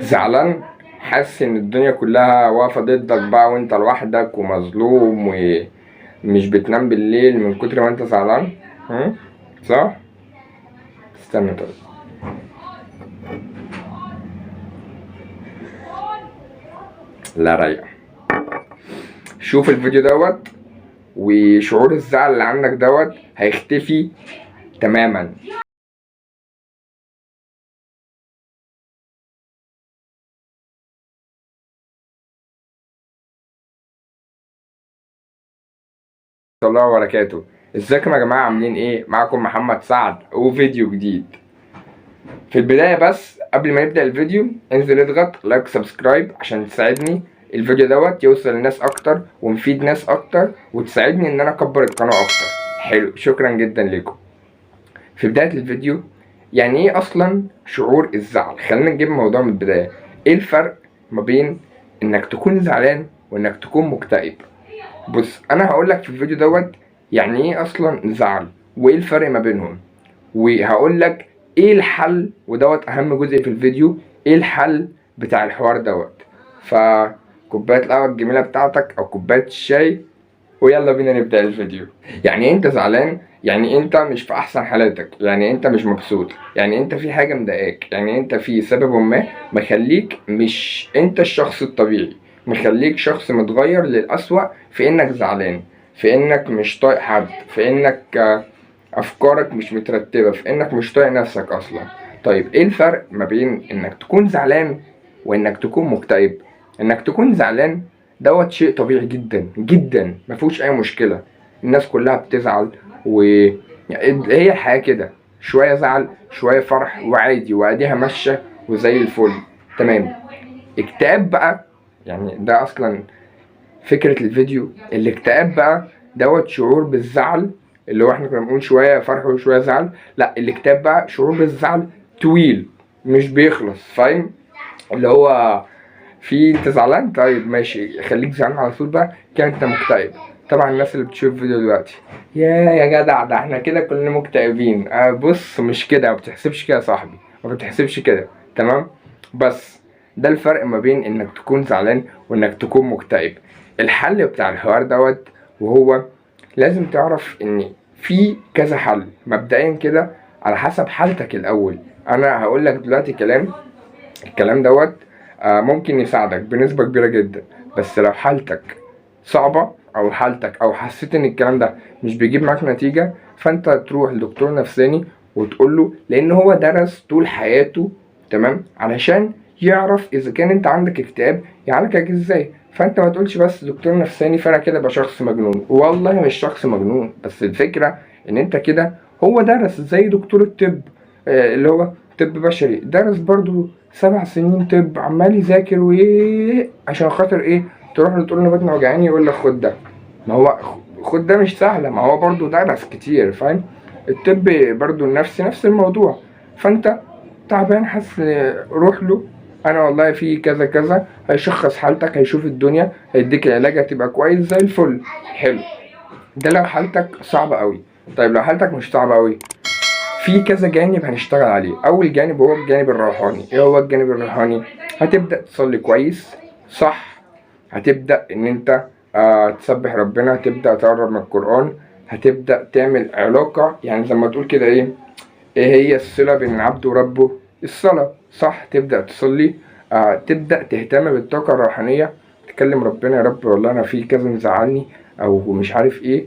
زعلان، حاسس ان الدنيا كلها واقفة ضدك بقى وانت لوحدك ومظلوم ومش بتنام بالليل من كتر ما انت زعلان. صح؟ استنى طيب. لا رايقة. شوف الفيديو دوت وشعور الزعل اللي عندك دوت هيختفي تماما. الله وبركاته. ازيكم يا جماعة، عاملين ايه؟ معكم محمد سعد وفيديو جديد. في البداية بس قبل ما نبدأ الفيديو انزل اضغط لايك سبسكرايب عشان تساعدني الفيديو دوت يوصل لناس اكتر ونفيد ناس اكتر وتساعدني ان انا اكبر القناة اكتر. حلو، شكرا جدا لكم. في بداية الفيديو، يعني ايه اصلا شعور الزعل؟ خلينا نجيب الموضوع من البداية. ايه الفرق ما بين انك تكون زعلان وانك تكون مكتئب؟ بص، انا هقولك في الفيديو دوت يعني ايه اصلا زعل وايه الفرق ما بينهم، وهقولك ايه الحل، ودوت اهم جزء في الفيديو. ايه الحل بتاع الحوار دوت؟ فكوباية القهوة الجميلة بتاعتك او كوباية الشاي ويلا بينا نبدأ الفيديو. يعني انت زعلان، يعني انت مش في احسن حالاتك، يعني انت مش مبسوط، يعني انت في حاجة مضايقاك، يعني انت في سبب ما مخليك مش انت الشخص الطبيعي، مخليك شخص متغير للأسوأ، في انك زعلان، في انك مش طايق حد، في انك افكارك مش مترتبة، في انك مش طايق نفسك اصلا. طيب ايه الفرق ما بين انك تكون زعلان وانك تكون مكتئب؟ انك تكون زعلان دوت شيء طبيعي جدا جدا، مفيهوش اي مشكلة. الناس كلها بتزعل يعني هي الحياة كده، شوية زعل شوية فرح وعادي واديها ماشية وزي الفل تمام. اكتئاب بقى، يعني ده اصلا فكرة الفيديو. الاكتئاب بقى دوت شعور بالزعل، اللي هو احنا كنا بنقول شوية فرح وشوية زعل. لا، الاكتئاب بقى شعور بالزعل طويل مش بيخلص، فاهم؟ اللي هو في انت زعلان، طيب ماشي خليك زعلان على طول بقى كده انت مكتئب. طبعا الناس اللي بتشوف فيديو دلوقتي، يا جدع ده احنا كده كلنا مكتئبين. بص، مش كده، ما بتحسبش كده يا صاحبي، ما بتحسبش كده. تمام. بس ده الفرق ما بين انك تكون زعلان وانك تكون مكتئب. الحل بتاع الحوار دوت، وهو لازم تعرف ان في كذا حل مبدئيا كده على حسب حالتك الاول. انا هقول لك دلوقتي الكلام دوت ممكن يساعدك بنسبة كبيرة جدا. بس لو حالتك صعبة او حالتك او حسيت ان الكلام ده مش بيجيب معاك نتيجة، فانت تروح لدكتور نفساني وتقول له، لان هو درس طول حياته تمام علشان يعرف اذا كان انت عندك اكتئاب يعالجك ازاي. فانت ما تقولش بس دكتور نفساني فانا كده ابقى شخص مجنون. والله مش شخص مجنون، بس الفكرة ان انت كده، هو درس زي دكتور الطب اللي هو طب بشري، درس برضو 7 سنين طب، عمال يذاكر وايه عشان خاطر ايه؟ تروح له تقول له بطني وجعاني يقول لك خد ده. ما هو خد ده مش سهله، ما هو برضو درس كتير، فاهم؟ الطب برضو النفسي نفس الموضوع. فانت تعبان حاسس، روح له. انا والله في كذا كذا، هيشخص حالتك، هيشوف الدنيا، هيديك العلاج، هتبقى كويس زي الفل. حلو. ده لو حالتك صعبه قوي. طيب لو حالتك مش صعبه قوي، في كذا جانب هنشتغل عليه. اول جانب هو الجانب الروحاني. ايه هو الجانب الروحاني؟ هتبدأ تصلي كويس، صح؟ هتبدأ ان انت تسبح ربنا، هتبدأ تقرب من القرآن، هتبدأ تعمل علاقة، يعني زي ما تقول كده ايه هي الصلة بين العبد وربه؟ الصلاة، صح؟ تبدأ تصلي، تبدأ تهتم بالطاقة الروحانية، تكلم ربنا، يا رب والله انا في كذا مزعلني او مش عارف ايه.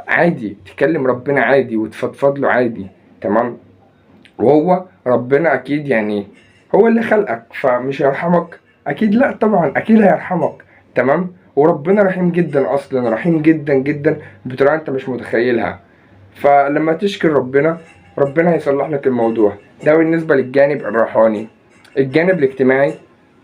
عادي تكلم ربنا عادي وتفضفض له عادي. تمام. وهو ربنا اكيد يعني هو اللي خلقك، فمش هيرحمك؟ اكيد لا طبعا، اكيد هيرحمك. تمام. وربنا رحيم جدا، اصلا رحيم جدا جدا بطريقه انت مش متخيلها. فلما تشكر ربنا، ربنا هيصلح لك الموضوع. ده بالنسبه للجانب الروحاني. الجانب الاجتماعي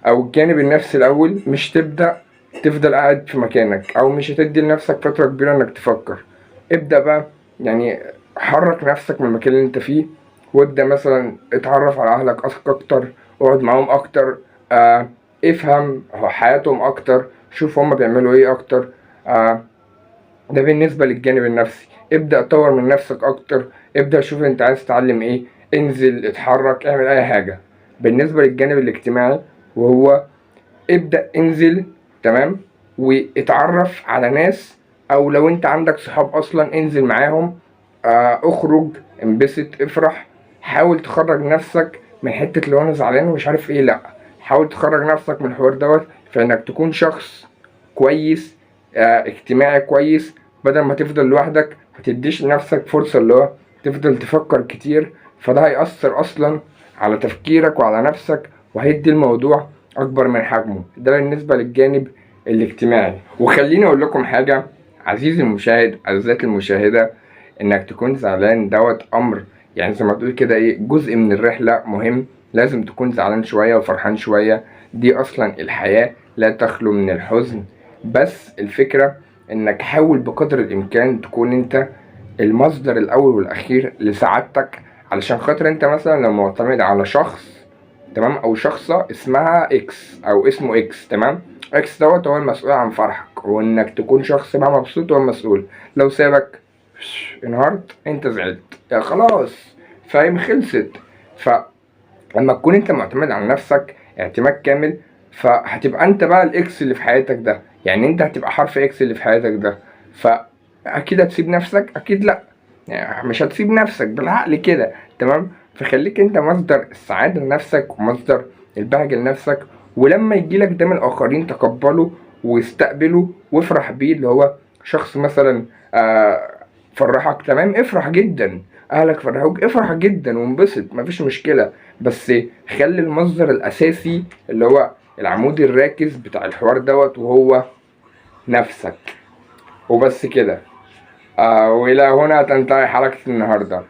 او الجانب النفسي الاول، مش تبدا تفضل قاعد في مكانك او مش هتدي لنفسك فتره كبيره انك تفكر. ابدا بقى، يعني حرك نفسك من المكان اللي انت فيه، وابدا مثلا اتعرف على اهلك اكتر، اقعد معاهم اكتر، افهم حياتهم اكتر، شوف هما بيعملوا ايه اكتر. ده بالنسبة للجانب النفسي. ابدأ طور من نفسك اكتر، ابدأ شوف انت عايز تتعلم ايه، انزل اتحرك اعمل اي حاجة. بالنسبة للجانب الاجتماعي، وهو ابدأ انزل، تمام، واتعرف على ناس، او لو انت عندك صحاب اصلا انزل معاهم، اخرج، انبسط، افرح، حاول تخرج نفسك من حتة لو انا زعلان ومش عارف ايه، لا، حاول تخرج نفسك من الحوار دوت في انك تكون شخص كويس، اجتماعي كويس، بدل ما تفضل لوحدك متديش لنفسك فرصة اللي هو تفضل تفكر كتير، فده هيأثر اصلا على تفكيرك وعلى نفسك، وهيدي الموضوع اكبر من حجمه. ده بالنسبة للجانب الاجتماعي. وخليني اقول لكم حاجة، عزيزي المشاهد، عزيزتي المشاهدة، انك تكون زعلان دوت امر يعني زي ما تقول كده ايه، جزء من الرحلة مهم، لازم تكون زعلان شوية وفرحان شوية، دي اصلا الحياة لا تخلو من الحزن. بس الفكرة انك حاول بقدر الامكان تكون انت المصدر الاول والاخير لسعادتك، علشان خاطر انت مثلا لو معتمد على شخص، تمام، او شخصة اسمها اكس او اسمه اكس، تمام، اكس دوت هو المسؤول عن فرحك، وانك تكون شخص بقى مبسوط هو المسؤول. لو سابك انهارت، انت زعلت، يا خلاص، فاهم، خلصت. فلما تكون انت معتمد على نفسك اعتماد كامل، فهتبقى انت بقى الاكس اللي في حياتك ده، يعني انت هتبقى حرف اكس اللي في حياتك ده. فاكيد هتسيب نفسك؟ اكيد لا، يعني مش هتسيب نفسك بالعقل كده، تمام. فخليك انت مصدر السعادة لنفسك ومصدر البهجة لنفسك، ولما يجيلك ده من الاخرين تقبله واستقبله وافرح بيه. اللي هو شخص مثلا فرحك، تمام، افرح جدا، اهلك فرحوك، افرح جدا وانبسط، مفيش مشكلة، بس خلي المصدر الاساسي اللي هو العمود الراكز بتاع الحوار دوت وهو نفسك، وبس كده. والى هنا تنتهي حلقة النهاردة.